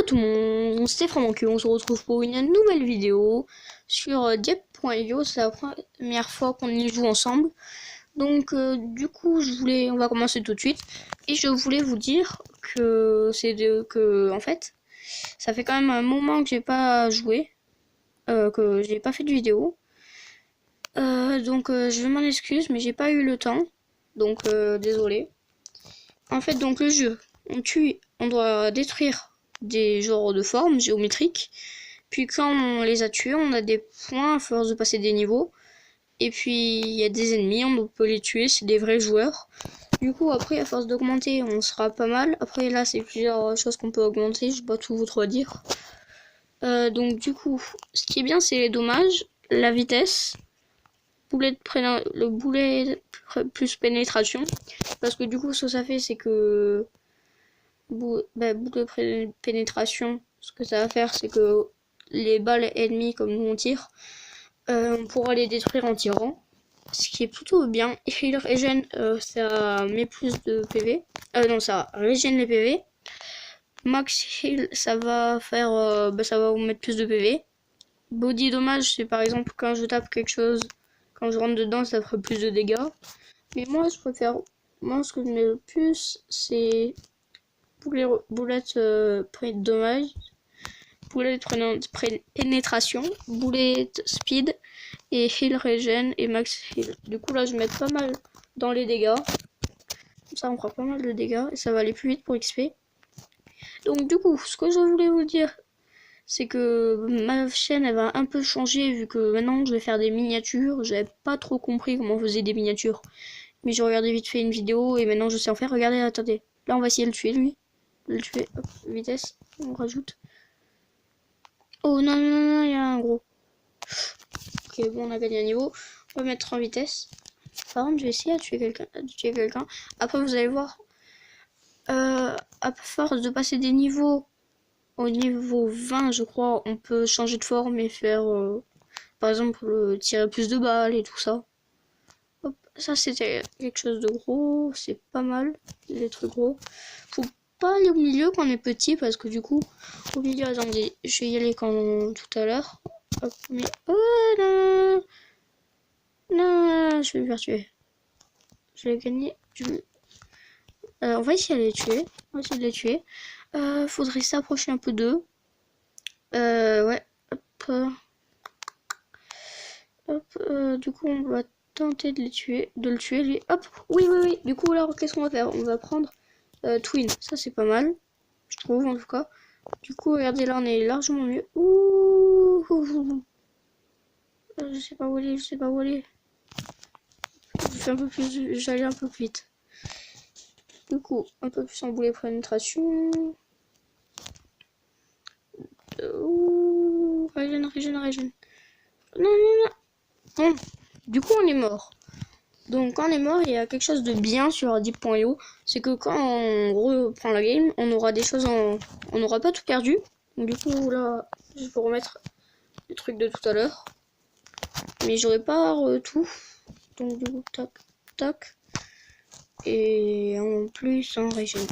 Hello tout le monde, c'est Franck, on se retrouve pour une nouvelle vidéo sur Diep.io. C'est la première fois qu'on y joue ensemble. Donc du coup on va commencer tout de suite. Et je voulais vous dire que en fait, ça fait quand même un moment que j'ai pas joué, que j'ai pas fait de vidéo. Je m'en excuse, mais j'ai pas eu le temps. Donc désolé. En fait, donc le jeu, on doit détruire des genres de formes géométriques. Puis quand on les a tués, on a des points à force de passer des niveaux. Et puis il y a des ennemis, on peut les tuer, c'est des vrais joueurs. Du coup après à force d'augmenter, on sera pas mal. Après là c'est plusieurs choses qu'on peut augmenter, je vais pas tout vous trop dire. Donc du coup, ce qui est bien c'est les dommages, la vitesse, le boulet plus pénétration. Parce que du coup ce que ça fait c'est que boucle de pénétration, ce que ça va faire, c'est que les balles ennemies, comme nous on tire, on pourra les détruire en tirant. Ce qui est plutôt bien. Heal Regen, ça met plus de PV. Non, ça régène les PV. Max Heal, ça va faire, ça va vous mettre plus de PV. Body dommage, c'est par exemple quand je tape quelque chose, quand je rentre dedans, ça ferait plus de dégâts. Mais moi, ce que je mets le plus, c'est boulette dommage, boulette pénétration, boulette speed et heal regen et max heal. Du coup là je vais mettre pas mal dans les dégâts. Comme ça on prend pas mal de dégâts et ça va aller plus vite pour XP. Donc du coup ce que je voulais vous dire c'est que ma chaîne elle va un peu changer vu que maintenant je vais faire des miniatures. J'avais pas trop compris comment on faisait des miniatures. Mais j'ai regardé vite fait une vidéo et maintenant je sais en faire. Regardez, attendez. Là on va essayer de le tuer lui. Le tuer, hop, vitesse, on rajoute. Oh non, non, non, il y a un gros. Ok, bon, on a gagné un niveau. On va mettre en vitesse. Par contre, je vais essayer de tuer quelqu'un. Après, vous allez voir, à force de passer des niveaux, au niveau 20, je crois, on peut changer de forme et faire, par exemple, tirer plus de balles et tout ça. Hop, ça, c'était quelque chose de gros. C'est pas mal, les trucs gros. Faut pas aller au milieu quand on est petit parce que du coup au milieu, attendez, je vais y aller quand tout à l'heure. Mais oh non, non, je vais me faire tuer. Je vais gagner. On va essayer de les tuer. On va essayer de les tuer. Faudrait s'approcher un peu d'eux. Ouais. Hop. Du coup, on va tenter de le tuer lui. Hop. Oui, oui, oui. Du coup, alors, qu'est-ce qu'on va faire? On va prendre Twin. Ça, c'est pas mal. Je trouve, en tout cas. Du coup, regardez, là, on est largement mieux. Ouh. Je sais pas où aller, je sais pas où aller. J'allais un peu plus vite. Du coup, un peu plus en boulet pénétration. Régène. Non. Bon, du coup, on est mort. Donc, quand on est mort, il y a quelque chose de bien sur Deep.io. C'est que quand on reprend la game, on aura des choses on n'aura pas tout perdu. Donc, du coup, là, je vais remettre le truc de tout à l'heure. Mais j'aurai pas tout. Donc, du coup, tac. Et en plus, en régène.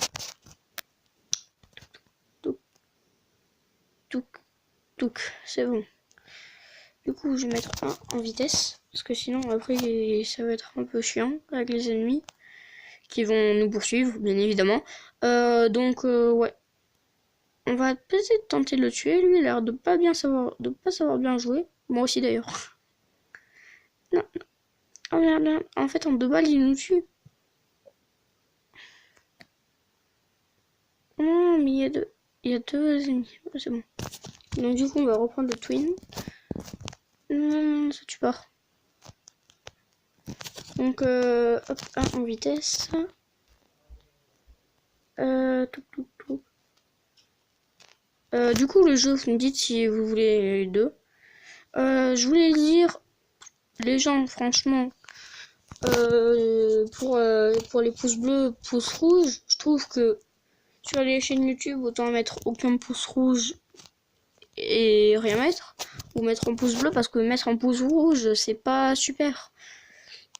C'est bon. Du coup, je vais mettre 1 en vitesse. Parce que sinon, après, ça va être un peu chiant avec les ennemis qui vont nous poursuivre, bien évidemment. Ouais. On va peut-être tenter de le tuer. Lui, il a l'air de pas savoir bien jouer. Moi aussi, d'ailleurs. Non. Oh merde. En fait, en 2 balles, il nous tue. Oh, mais il y a deux ennemis. Oh, c'est bon. Donc, du coup, on va reprendre le twin. Non, ça tue pas. Donc, hop, 1 en vitesse. Du coup, le jeu, vous me dites si vous voulez les deux. Je voulais dire, les gens, franchement, pour les pouces bleus, pouces rouges, je trouve que sur les chaînes YouTube, autant mettre aucun pouce rouge et rien mettre, ou mettre un pouce bleu, parce que mettre un pouce rouge, c'est pas super.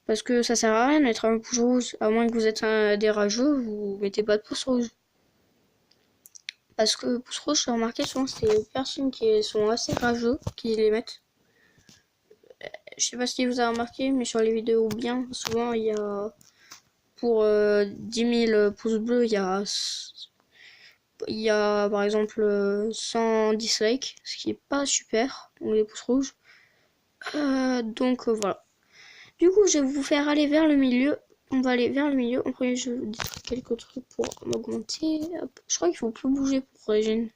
Parce que ça sert à rien de mettre un pouce rouge, à moins que vous êtes des rageux, vous mettez pas de pouce rouge. Parce que pouce rouge, j'ai remarqué souvent c'est les personnes qui sont assez rageux qui les mettent. Je sais pas si vous avez remarqué, mais sur les vidéos bien, souvent il y a pour 10 000 pouces bleus, il y a par exemple 100 dislikes, ce qui est pas super, donc les pouces rouges. Donc voilà. Du coup, je vais vous faire aller vers le milieu. On va aller vers le milieu. En premier, je vais vous dire quelques trucs pour m'augmenter. Je crois qu'il faut plus bouger pour Régine.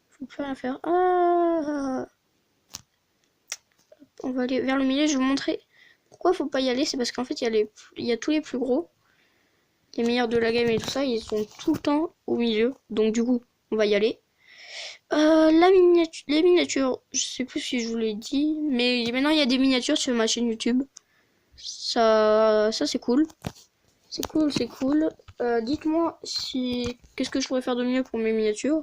Faut plus rien faire. On va aller vers le milieu. Je vais vous montrer pourquoi faut pas y aller. C'est parce qu'en fait, il y a tous les plus gros. Les meilleurs de la game et tout ça, ils sont tout le temps au milieu. Donc du coup, on va y aller. Les miniatures, je sais plus si je vous l'ai dit, mais maintenant il y a des miniatures sur ma chaîne YouTube. Ça c'est cool. C'est cool, c'est cool. Dites-moi si qu'est-ce que je pourrais faire de mieux pour mes miniatures.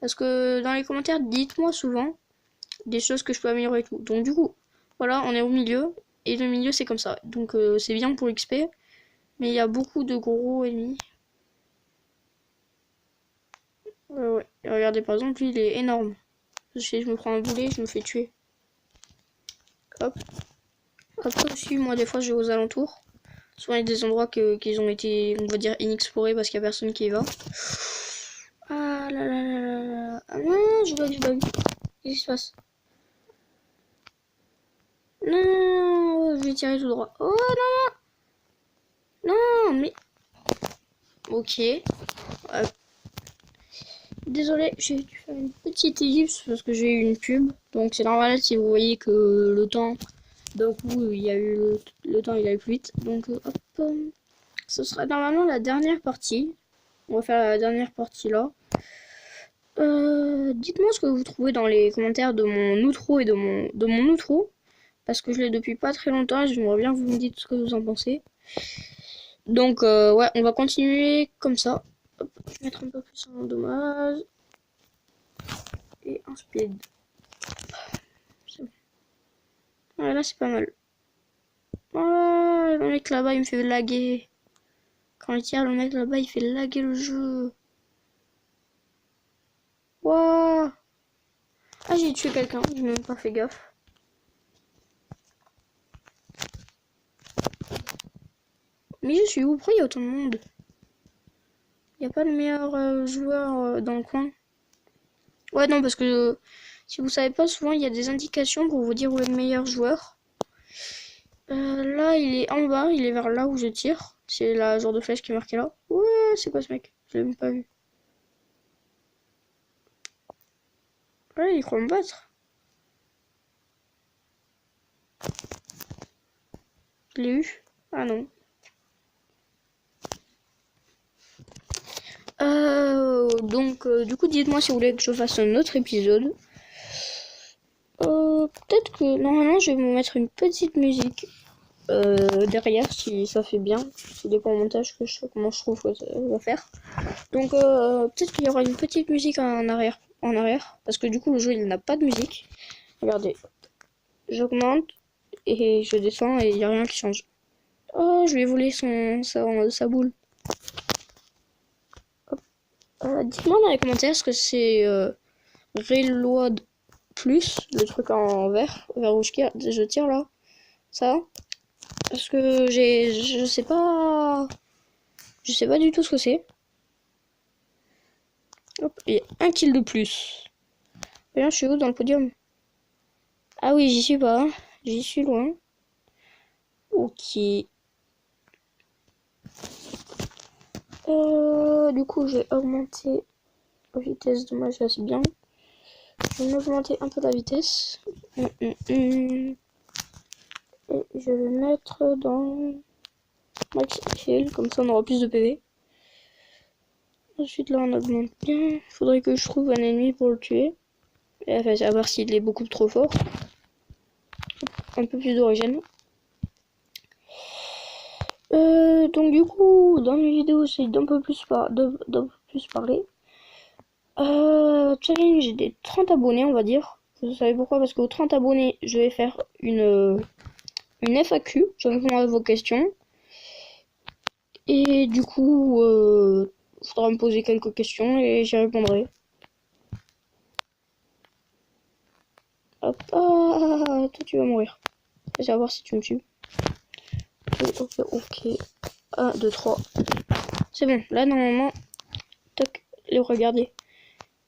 Parce que dans les commentaires, dites-moi souvent des choses que je peux améliorer et tout. Donc du coup, voilà, on est au milieu. Et le milieu c'est comme ça. Donc c'est bien pour l'XP. Mais il y a beaucoup de gros ennemis. Ouais. Et regardez par exemple, lui il est énorme. Si je me prends un boulet, je me fais tuer. Hop. Après aussi, moi des fois je vais aux alentours. Souvent il y a des endroits qu'ils ont été, on va dire, inexplorés parce qu'il n'y a personne qui y va. Ah là là là là là. Ah non, je bug. Qu'est-ce qui se passe? Non, je vais tirer tout droit. Oh non, non, mais... Ok. Désolé, j'ai dû faire une petite ellipse parce que j'ai eu une pub. Donc c'est normal si vous voyez que le temps, d'un coup, il y a eu le temps, il allait plus vite. Donc hop, ce sera normalement la dernière partie. On va faire la dernière partie là. Dites-moi ce que vous trouvez dans les commentaires de mon outro et de mon outro. Parce que je l'ai depuis pas très longtemps et j'aimerais bien que vous me dites ce que vous en pensez. Donc ouais, on va continuer comme ça. Hop, je vais mettre un peu plus en dommage. Et un speed. C'est bon. Ouais, là c'est pas mal. Oh, le mec là-bas il me fait laguer. Quand il tire, le mec là-bas il fait laguer le jeu. Wouah. Ah, j'ai tué quelqu'un, je n'ai même pas fait gaffe. Mais je suis où? Pourquoi il y a autant de monde? Il n'y a pas le meilleur joueur dans le coin? Ouais, non, parce que si vous savez pas, souvent il y a des indications pour vous dire où est le meilleur joueur. Là, il est en bas, il est vers là où je tire. C'est la genre de flèche qui est marquée là. Ouais, c'est quoi ce mec? Je l'ai même pas vu. Ouais, il croit me battre. Je l'ai eu. Ah non. Donc, du coup, dites-moi si vous voulez que je fasse un autre épisode. Peut-être que normalement, je vais me mettre une petite musique derrière si ça fait bien. Ça dépend au montage comment je trouve que ça va faire. Donc, peut-être qu'il y aura une petite musique en arrière, parce que du coup, le jeu il n'a pas de musique. Regardez, j'augmente et je descends et il n'y a rien qui change. Oh, je lui ai volé sa boule. Dites-moi dans les commentaires ce que c'est Reload plus, le truc en vert, vers où je tire là. Ça. Parce que je sais pas. Je sais pas du tout ce que c'est. Hop, et 1 kill de plus. Bien, je suis où dans le podium? Ah oui, j'y suis pas. J'y suis loin. Ok. Du coup, j'ai augmenté la vitesse de ma chasse bien. Je vais augmenter un peu la vitesse. Et je vais mettre dans Max Heal, comme ça on aura plus de PV. Ensuite là on augmente bien. Il faudrait que je trouve un ennemi pour le tuer. Et enfin, à voir s'il est beaucoup trop fort. Un peu plus d'origine. Donc du coup, dans mes vidéos, c'est d'un peu plus parler. Challenge des 30 abonnés, on va dire. Vous savez pourquoi? Parce qu'aux 30 abonnés, je vais faire une FAQ. Je réponds à vos questions. Et du coup, faudra me poser quelques questions et j'y répondrai. Hop, toi tu vas mourir. Je vais voir si tu me tues. Ok. 1, 2, 3. C'est bon, là normalement, toc, regardez.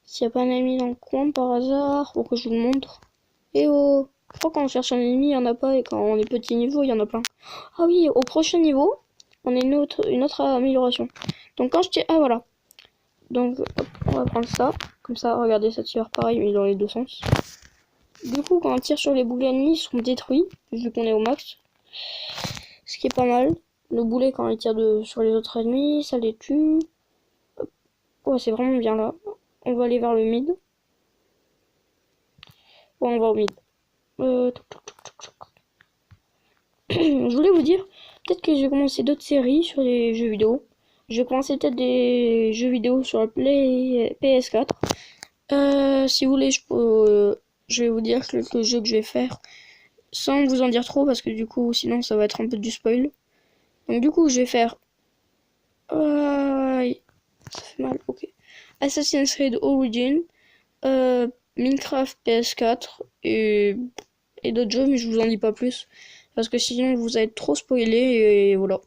S'il n'y a pas un ennemi dans le coin par hasard, pour que je vous le montre. Et oh, je crois quand on cherche un ennemi, il n'y en a pas, et quand on est petit niveau, il y en a plein. Ah oui, au prochain niveau, on a une autre amélioration. Donc quand je tire, ah voilà. Donc hop, on va prendre ça. Comme ça, regardez, ça tire pareil, mais dans les deux sens. Du coup, quand on tire sur les boulets ennemis, ils sont détruits, vu qu'on est au max. Ce qui est pas mal. Le boulet, quand il tire sur les autres ennemis, ça les tue. Hop. Ouais, c'est vraiment bien là. On va aller vers le mid. Ouais, on va au mid. Je voulais vous dire, peut-être que je vais commencer d'autres séries sur les jeux vidéo. Je vais commencer peut-être des jeux vidéo sur la PS4. Si vous voulez, je vais vous dire quelques jeux que je vais faire sans vous en dire trop parce que du coup, sinon ça va être un peu du spoil. Donc du coup, je vais faire... ça fait mal, ok. Assassin's Creed Origin, Minecraft PS4 et d'autres jeux, mais je vous en dis pas plus. Parce que sinon, vous allez être trop spoilé et voilà.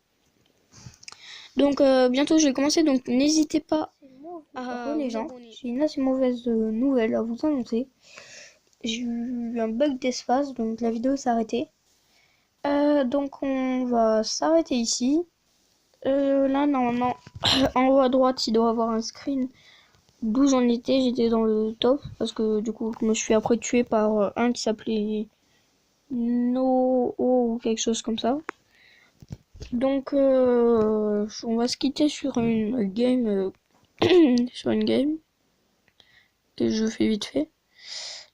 Donc bientôt, je vais commencer, donc n'hésitez pas à les gens. J'ai une assez mauvaise nouvelle à vous annoncer. J'ai eu un bug d'espace, donc la vidéo s'est arrêtée. Donc on va s'arrêter ici. Là, normalement, en haut à droite, il doit avoir un screen d'où j'en étais. J'étais dans le top parce que du coup, je me suis après tué par un qui s'appelait No ou quelque chose comme ça. Donc, on va se quitter sur une game, sur une game que je fais vite fait.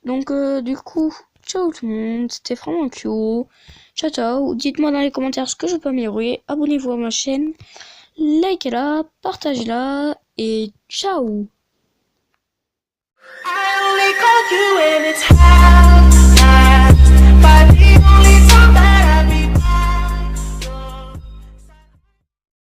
Donc, du coup, ciao tout le monde, c'était vraiment cute. Ciao, ciao. Dites-moi dans les commentaires ce que je peux améliorer. Abonnez-vous à ma chaîne. Likez-la, partagez-la et ciao. I only called you